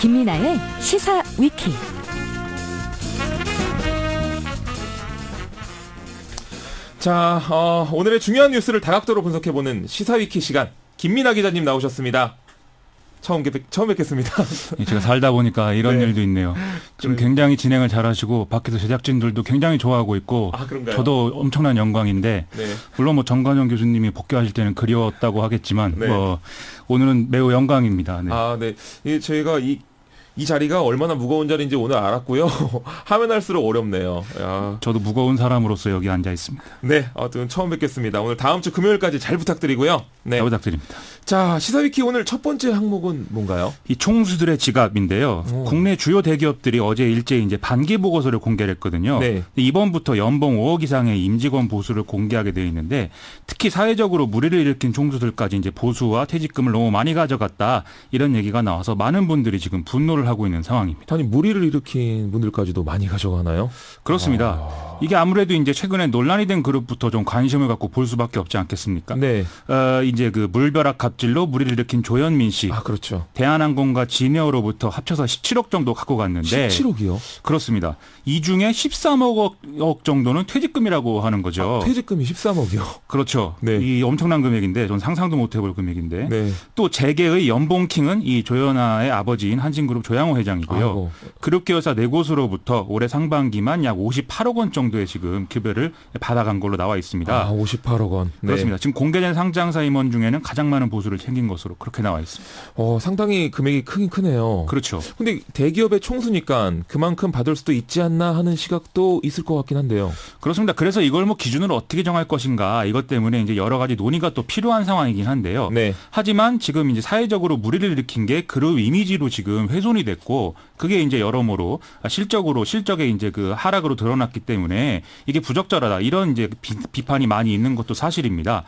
김민아의 시사 위키. 자, 오늘의 중요한 뉴스를 다각도로 분석해보는 시사위키 시간, 김민아 기자님 나오셨습니다. 처음 뵙겠습니다. 제가 살다 보니까 이런 네. 일도 있네요. 지금 굉장히 진행을 잘하시고 밖에서 제작진들도 굉장히 좋아하고 있고, 그런가요? 저도 엄청난 영광인데, 네. 물론 뭐 정관용 교수님이 복귀하실 때는 그리웠다고 하겠지만, 네. 오늘은 매우 영광입니다. 네. 네. 저희가 이 자리가 얼마나 무거운 자리인지 오늘 알았고요. 하면 할수록 어렵네요. 야. 저도 무거운 사람으로서 여기 앉아 있습니다. 네, 아무튼 처음 뵙겠습니다. 오늘 다음 주 금요일까지 잘 부탁드리고요. 네. 잘 부탁드립니다. 자, 시사위키 오늘 첫 번째 항목은 뭔가요? 이 총수들의 지갑인데요. 국내 주요 대기업들이 어제 일제히 이제 반기 보고서를 공개를 했거든요. 네. 이번부터 연봉 5억 이상의 임직원 보수를 공개하게 되어 있는데, 특히 사회적으로 물의를 일으킨 총수들까지 이제 보수와 퇴직금을 너무 많이 가져갔다, 이런 얘기가 나와서 많은 분들이 지금 분노를 하고 있는 상황입니다. 아니, 물의를 일으킨 분들까지도 많이 가져가나요? 그렇습니다. 이게 아무래도 이제 최근에 논란이 된 그룹부터 좀 관심을 갖고 볼 수밖에 없지 않겠습니까? 네. 이제 그 물벼락 갑질로 물의를 일으킨 조현민 씨. 그렇죠. 대한항공과 진에어로부터 합쳐서 17억 정도 갖고 갔는데. 17억이요? 그렇습니다. 이 중에 13억 정도는 퇴직금이라고 하는 거죠. 퇴직금이 13억이요? 그렇죠. 네. 이 엄청난 금액인데, 전 상상도 못 해볼 금액인데. 네. 또 재계의 연봉킹은 이 조현아의 아버지인 한진그룹 조양호 회장이고요. 아이고. 그룹계열사 네 곳으로부터 올해 상반기만 약 58억 원 정도의 지금 급여를 받아간 걸로 나와 있습니다. 58억 원. 네. 그렇습니다. 지금 공개된 상장사 임원 중에는 가장 많은 보수를 챙긴 것으로 그렇게 나와 있습니다. 상당히 금액이 크긴 크네요. 그렇죠. 근데 대기업의 총수니까 그만큼 받을 수도 있지 않나 하는 시각도 있을 것 같긴 한데요. 그렇습니다. 그래서 이걸 뭐 기준으로 어떻게 정할 것인가, 이것 때문에 이제 여러 가지 논의가 또 필요한 상황이긴 한데요. 네. 하지만 지금 이제 사회적으로 물의를 일으킨 게 그룹 이미지로 지금 훼손이 됐고, 그게 이제 여러모로 실적의 이제 그 하락으로 드러났기 때문에 이게 부적절하다, 이런 이제 비판이 많이 있는 것도 사실입니다.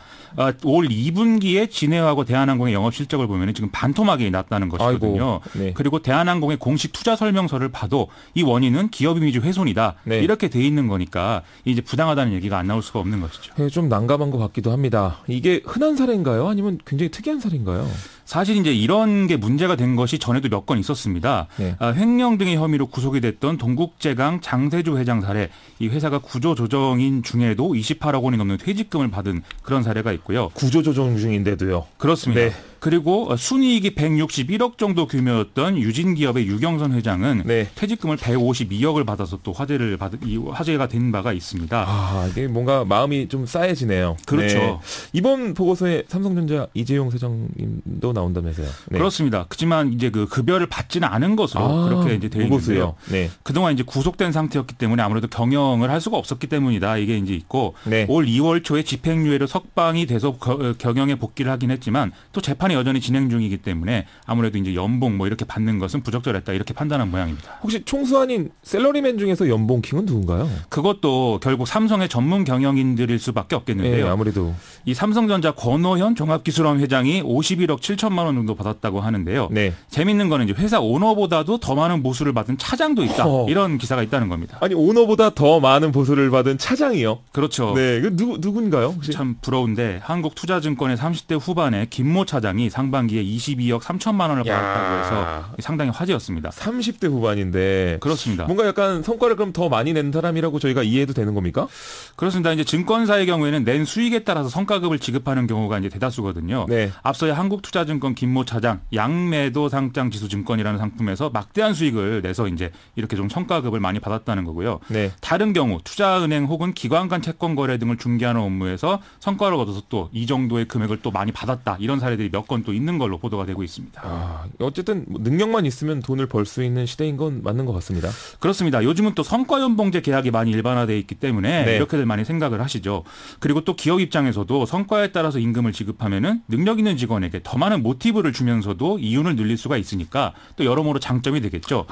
올 2분기에 진에어하고 대한항공의 영업 실적을 보면 지금 반토막이 났다는 것이거든요. 네. 그리고 대한항공의 공식 투자 설명서를 봐도 이 원인은 기업 이미지 훼손이다, 네. 이렇게 돼 있는 거니까 이제 부당하다는 얘기가 안 나올 수가 없는 것이죠. 네, 좀 난감한 것 같기도 합니다. 이게 흔한 사례인가요? 아니면 굉장히 특이한 사례인가요? 사실 이제 이런 게 문제가 된 것이 전에도 몇 건 있었습니다. 네. 횡령 등의 혐의로 구속이 됐던 동국제강 장세주 회장 사례, 이 회사가 구조조정인 중에도 28억 원이 넘는 퇴직금을 받은 그런 사례가 있고요. 구조조정 중인데도요. 그렇습니다. 네. 그리고 순이익이 161억 정도 규모였던 유진기업의 유경선 회장은 네. 퇴직금을 152억을 받아서 또 화제가 된 바가 있습니다. 이게 뭔가 마음이 좀 싸해지네요. 그렇죠. 네. 이번 보고서에 삼성전자 이재용 사장님도 나온다면서요. 네. 그렇습니다. 그렇지만 이제 그 급여를 받지는 않은 것으로 그렇게 이제 되어 있는데요. 네. 그동안 이제 구속된 상태였기 때문에 아무래도 경영을 할 수가 없었기 때문이다, 이게 이제 있고, 네. 올 2월 초에 집행유예로 석방이 돼서 경영에 복귀를 하긴 했지만 또 재판이 여전히 진행 중이기 때문에 아무래도 이제 연봉 뭐 이렇게 받는 것은 부적절했다, 이렇게 판단한 모양입니다. 혹시 총수 아닌 샐러리맨 중에서 연봉킹은 누군가요? 그것도 결국 삼성의 전문 경영인들일 수밖에 없겠는데요. 네, 아무래도 이 삼성전자 권오현 종합기술원 회장이 51억 7천만 원 정도 받았다고 하는데요. 네. 재밌는 거는 이제 회사 오너보다도 더 많은 보수를 받은 차장도 있다, 이런 기사가 있다는 겁니다. 아니, 오너보다 더 많은 보수를 받은 차장이요? 그렇죠. 네, 그 누군가요? 혹시? 참 부러운데 한국투자증권의 30대 후반에 김모 차장이 상반기에 22억 3천만 원을 받았다고 해서 상당히 화제였습니다. 30대 후반인데. 그렇습니다. 뭔가 약간 성과를 그럼 더 많이 낸 사람이라고 저희가 이해해도 되는 겁니까? 그렇습니다. 이제 증권사의 경우에는 낸 수익에 따라서 성과급을 지급하는 경우가 이제 대다수거든요. 네. 앞서야 한국투자증권 김모 차장 양매도 상장 지수 증권이라는 상품에서 막대한 수익을 내서 이제 이렇게 좀 성과급을 많이 받았다는 거고요. 네. 다른 경우 투자은행 혹은 기관 간 채권 거래 등을 중개하는 업무에서 성과를 얻어서 또 이 정도의 금액을 또 많이 받았다, 이런 사례들이 몇 건 또 있는 걸로 보도가 되고 있습니다. 어쨌든 능력만 있으면 돈을 벌 수 있는 시대인 건 맞는 것 같습니다. 그렇습니다. 요즘은 또 성과연봉제 계약이 많이 일반화되어 있기 때문에 네. 이렇게들 많이 생각을 하시죠. 그리고 또 기업 입장에서도 성과에 따라서 임금을 지급하면은 능력 있는 직원에게 더 많은 모티브를 주면서도 이윤을 늘릴 수가 있으니까 또 여러모로 장점이 되겠죠.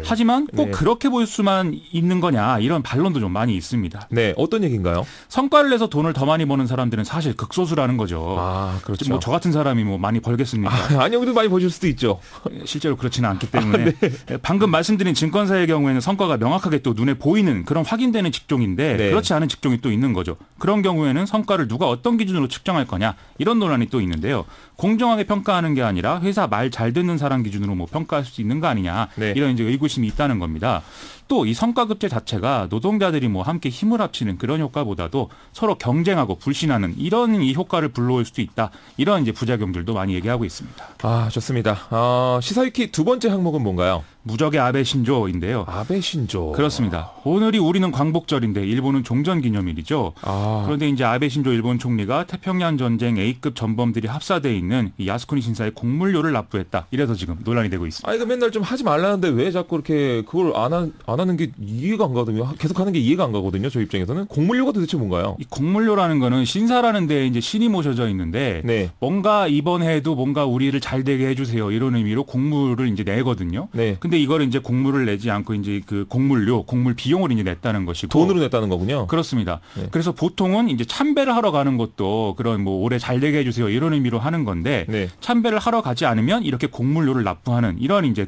하지만 꼭 네. 그렇게 볼 수만 있는 거냐, 이런 반론도 좀 많이 있습니다. 네, 어떤 얘기인가요? 성과를 내서 돈을 더 많이 버는 사람들은 사실 극소수라는 거죠. 그렇죠. 뭐 저 같은 사람이 뭐 많이 벌겠습니까? 아니요, 그래도 많이 보실 수도 있죠. 실제로 그렇지는 않기 때문에 방금 말씀드린 증권사의 경우에는 성과가 명확하게 또 눈에 보이는 그런 확인되는 직종인데 네. 그렇지 않은 직종이 또 있는 거죠. 그런 경우에는 성과를 누가 어떤 기준으로 측정할 거냐 이런 논란이 또 있는데요. 공정하게 평가하는 게 아니라 회사 말 잘 듣는 사람 기준으로 뭐 평가할 수 있는 거 아니냐 네. 이런 이제 의구심이 있다는 겁니다. 또 이 성과급제 자체가 노동자들이 뭐 함께 힘을 합치는 그런 효과보다도 서로 경쟁하고 불신하는 이런 이 효과를 불러올 수도 있다. 이런 이제 부작용들도 많이 얘기하고 있습니다. 아, 좋습니다. 시사위키 두 번째 항목은 뭔가요? 무적의 아베 신조인데요. 아베 신조. 그렇습니다. 오늘이 우리는 광복절인데 일본은 종전기념일이죠. 그런데 이제 아베 신조 일본 총리가 태평양 전쟁 A급 전범들이 합사되어 있는 이 야스쿠니 신사에 곡물료를 납부했다. 이래서 지금 논란이 되고 있습니다. 이거 맨날 좀 하지 말라는데 왜 자꾸 이렇게 그걸 안 하는 게 이해가 안 가거든요. 계속 하는 게 이해가 안 가거든요. 저 입장에서는. 곡물료가 도대체 뭔가요? 이 곡물료라는 거는 신사라는 데에 이제 신이 모셔져 있는데 네. 뭔가 이번 해에도 뭔가 우리를 잘 되게 해주세요. 이런 의미로 곡물을 이제 내거든요. 네. 근데 이거를 이제 곡물을 내지 않고 이제 그 곡물료, 곡물 비용을 이제 냈다는 것이고. 돈으로 냈다는 거군요. 그렇습니다. 네. 그래서 보통은 이제 참배를 하러 가는 것도 그런 뭐 올해 잘 되게 해주세요. 이런 의미로 하는 건데 네. 참배를 하러 가지 않으면 이렇게 곡물료를 납부하는 이런 이제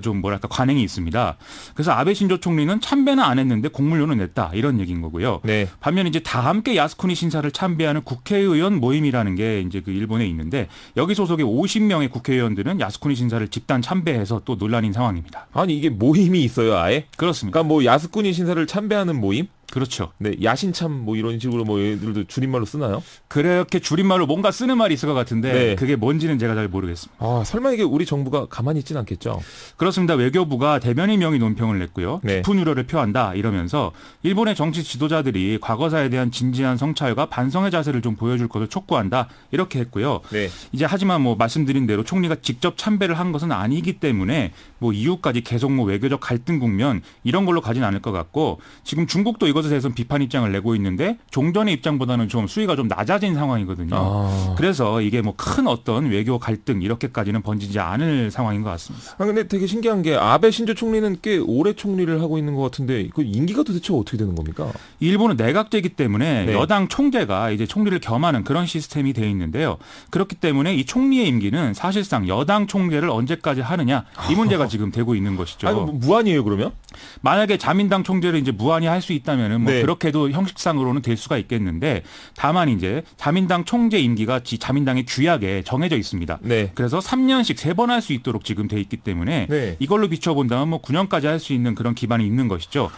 좀 뭐랄까 관행이 있습니다. 그래서 아베 신조 총리는 참배는 안 했는데 곡물료는 냈다. 이런 얘기인 거고요. 네. 반면 이제 다 함께 야스쿠니 신사를 참배하는 국회의원 모임이라는 게 이제 그 일본에 있는데 여기 소속의 50명의 국회의원들은 야스쿠니 신사를 집단 참배해서 또 논란인 상황입니다. 아니 이게 모임이 있어요, 아예? 그렇습니다. 그러니까 뭐 야스쿠니 신사를 참배하는 모임? 그렇죠. 네, 야신참 뭐 이런 식으로 뭐 얘들도 줄임말로 쓰나요? 그렇게 줄임말로 뭔가 쓰는 말이 있을 것 같은데 네. 그게 뭔지는 제가 잘 모르겠습니다. 설마 이게 우리 정부가 가만히 있진 않겠죠? 그렇습니다. 외교부가 대변인 명의 논평을 냈고요. 네. 깊은 우려를 표한다 이러면서 일본의 정치 지도자들이 과거사에 대한 진지한 성찰과 반성의 자세를 좀 보여줄 것을 촉구한다 이렇게 했고요. 네. 이제 하지만 뭐 말씀드린 대로 총리가 직접 참배를 한 것은 아니기 때문에 뭐 이후까지 계속 뭐 외교적 갈등 국면 이런 걸로 가진 않을 것 같고 지금 중국도 이것에 대해서는 비판 입장을 내고 있는데 종전의 입장보다는 좀 수위가 좀 낮아진 상황이거든요. 그래서 이게 뭐 큰 어떤 외교 갈등 이렇게까지는 번지지 않을 상황인 것 같습니다. 근데 되게 신기한 게 아베 신조 총리는 꽤 오래 총리를 하고 있는 것 같은데 그 임기가 도대체 어떻게 되는 겁니까? 일본은 내각제이기 때문에 네. 여당 총재가 이제 총리를 겸하는 그런 시스템이 돼 있는데요. 그렇기 때문에 이 총리의 임기는 사실상 여당 총재를 언제까지 하느냐 이 문제가 지금 되고 있는 것이죠. 아니, 뭐 무한이에요 그러면? 만약에 자민당 총재를 이제 무한히 할 수 있다면은 뭐 네. 그렇게도 형식상으로는 될 수가 있겠는데 다만 이제 자민당 총재 임기가 자민당의 규약에 정해져 있습니다. 네. 그래서 3년씩 3번 할 수 있도록 지금 돼 있기 때문에 네. 이걸로 비춰본다면 뭐 9년까지 할 수 있는 그런 기반이 있는 것이죠.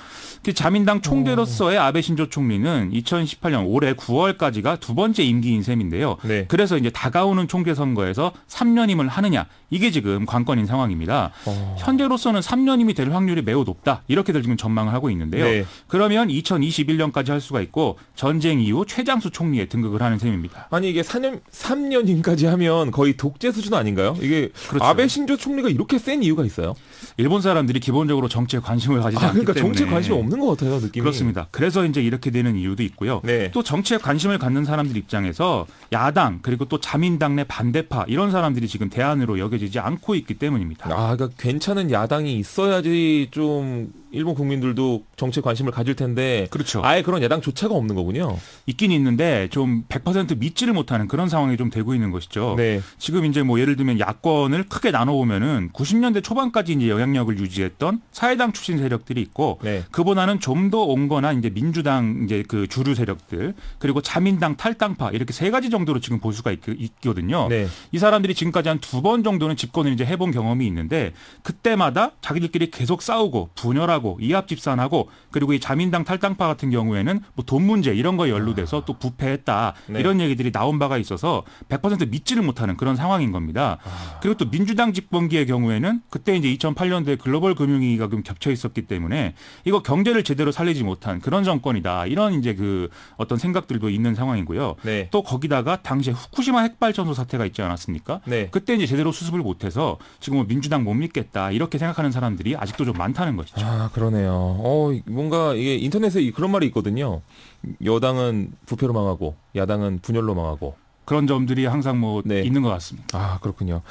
자민당 총재로서의 아베 신조 총리는 2018년 올해 9월까지가 두 번째 임기인 셈인데요. 네. 그래서 이제 다가오는 총재 선거에서 3년임을 하느냐 이게 지금 관건인 상황입니다. 현재로서는 3년임이 될 확률이 매우 높다 이렇게들 지금 전망을 하고 있는데요. 네. 그러면 2021년까지 할 수가 있고 전쟁 이후 최장수 총리에 등극을 하는 셈입니다. 아니 이게 3년임까지 하면 거의 독재 수준 아닌가요? 이게 그렇죠. 아베 신조 총리가 이렇게 센 이유가 있어요? 일본 사람들이 기본적으로 정치에 관심을 가지지 않기 그러니까 때문에 정치에 관심이 없는 것 같아요, 느낌이. 그렇습니다. 그래서 이제 이렇게 되는 이유도 있고요. 네. 또 정치에 관심을 갖는 사람들 입장에서 야당 그리고 또 자민당 내 반대파 이런 사람들이 지금 대안으로 여겨지지 않고 있기 때문입니다. 그러니까 괜찮은 야당이 있어야지 좀 일본 국민들도 정치에 관심을 가질 텐데 그렇죠. 아예 그런 야당조차가 없는 거군요. 있긴 있는데 좀 100% 믿지를 못하는 그런 상황이 좀 되고 있는 것이죠. 네. 지금 이제 뭐 예를 들면 야권을 크게 나눠보면은 90년대 초반까지 이제 영향력을 유지했던 사회당 출신 세력들이 있고 네. 그보다는 좀 더 온건한 이제 민주당 이제 그 주류 세력들 그리고 자민당 탈당파 이렇게 세 가지 정도로 지금 볼 수가 있거든요. 네. 이 사람들이 지금까지 한 2번 정도는 집권을 이제 해본 경험이 있는데 그때마다 자기들끼리 계속 싸우고 분열하고 이합집산하고 그리고 이 자민당 탈당파 같은 경우에는 뭐 돈 문제 이런 거에 연루돼서 또 부패했다 네. 이런 얘기들이 나온 바가 있어서 100% 믿지를 못하는 그런 상황인 겁니다. 그리고 또 민주당 집권기의 경우에는 그때 이제 2008년도에 글로벌 금융위기가 좀 겹쳐 있었기 때문에 이거 경제를 제대로 살리지 못한 그런 정권이다 이런 이제 그 어떤 생각들도 있는 상황이고요. 네. 또 거기다가 당시에 후쿠시마 핵발전소 사태가 있지 않았습니까? 네. 그때 이제 제대로 수습을 못해서 지금 뭐 민주당 못 믿겠다 이렇게 생각하는 사람들이 아직도 좀 많다는 것이죠. 그러네요. 뭔가 이게 인터넷에 그런 말이 있거든요. 여당은 부패로 망하고 야당은 분열로 망하고. 그런 점들이 항상 뭐 네. 있는 것 같습니다. 그렇군요.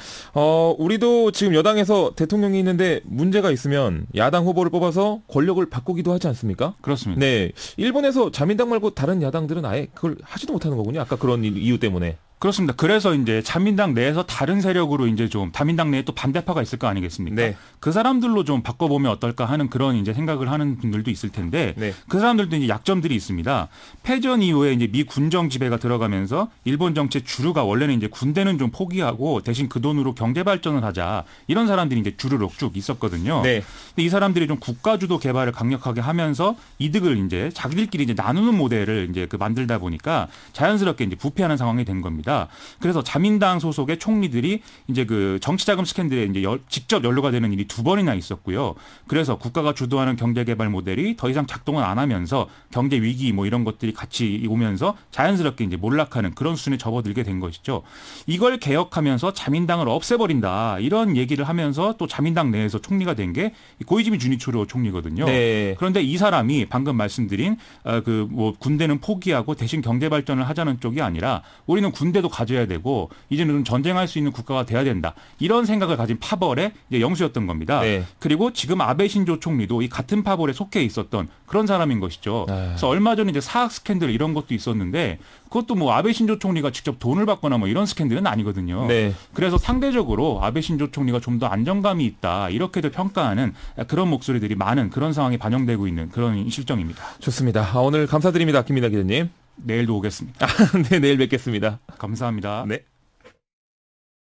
우리도 지금 여당에서 대통령이 있는데 문제가 있으면 야당 후보를 뽑아서 권력을 바꾸기도 하지 않습니까? 그렇습니다. 네. 일본에서 자민당 말고 다른 야당들은 아예 그걸 하지도 못하는 거군요. 아까 그런 이유 때문에. 그렇습니다. 그래서 이제 자민당 내에서 다른 세력으로 이제 좀 자민당 내에 또 반대파가 있을 거 아니겠습니까? 네. 그 사람들로 좀 바꿔보면 어떨까 하는 그런 이제 생각을 하는 분들도 있을 텐데 네. 그 사람들도 이제 약점들이 있습니다. 패전 이후에 이제 미 군정 지배가 들어가면서 일본 정치의 주류가 원래는 이제 군대는 좀 포기하고 대신 그 돈으로 경제 발전을 하자 이런 사람들이 이제 주르륵 쭉 있었거든요. 네. 근데 이 사람들이 좀 국가주도 개발을 강력하게 하면서 이득을 이제 자기들끼리 이제 나누는 모델을 이제 그 만들다 보니까 자연스럽게 이제 부패하는 상황이 된 겁니다. 그래서 자민당 소속의 총리들이 이제 그 정치자금 스캔들에 이제 직접 연루가 되는 일이 2번이나 있었고요. 그래서 국가가 주도하는 경제개발 모델이 더 이상 작동을 안 하면서 경제 위기 뭐 이런 것들이 같이 오면서 자연스럽게 이제 몰락하는 그런 수준에 접어들게 된 것이죠. 이걸 개혁하면서 자민당을 없애버린다 이런 얘기를 하면서 또 자민당 내에서 총리가 된 게 고이즈미 주니치로 총리거든요. 네. 그런데 이 사람이 방금 말씀드린 그 뭐 군대는 포기하고 대신 경제 발전을 하자는 쪽이 아니라 우리는 군대도 가져야 되고 이제는 전쟁할 수 있는 국가가 돼야 된다. 이런 생각을 가진 파벌의 이제 영수였던 겁니다. 네. 그리고 지금 아베 신조 총리도 이 같은 파벌에 속해 있었던 그런 사람인 것이죠. 그래서 얼마 전에 이제 사학 스캔들 이런 것도 있었는데 그것도 뭐 아베 신조 총리가 직접 돈을 받거나 뭐 이런 스캔들은 아니거든요. 네. 그래서 상대적으로 아베 신조 총리가 좀 더 안정감이 있다. 이렇게도 평가하는 그런 목소리들이 많은 그런 상황이 반영되고 있는 그런 실정입니다. 좋습니다. 오늘 감사드립니다. 김민하 기자님. 내일도 오겠습니다. 네, 내일 뵙겠습니다. 감사합니다. 네.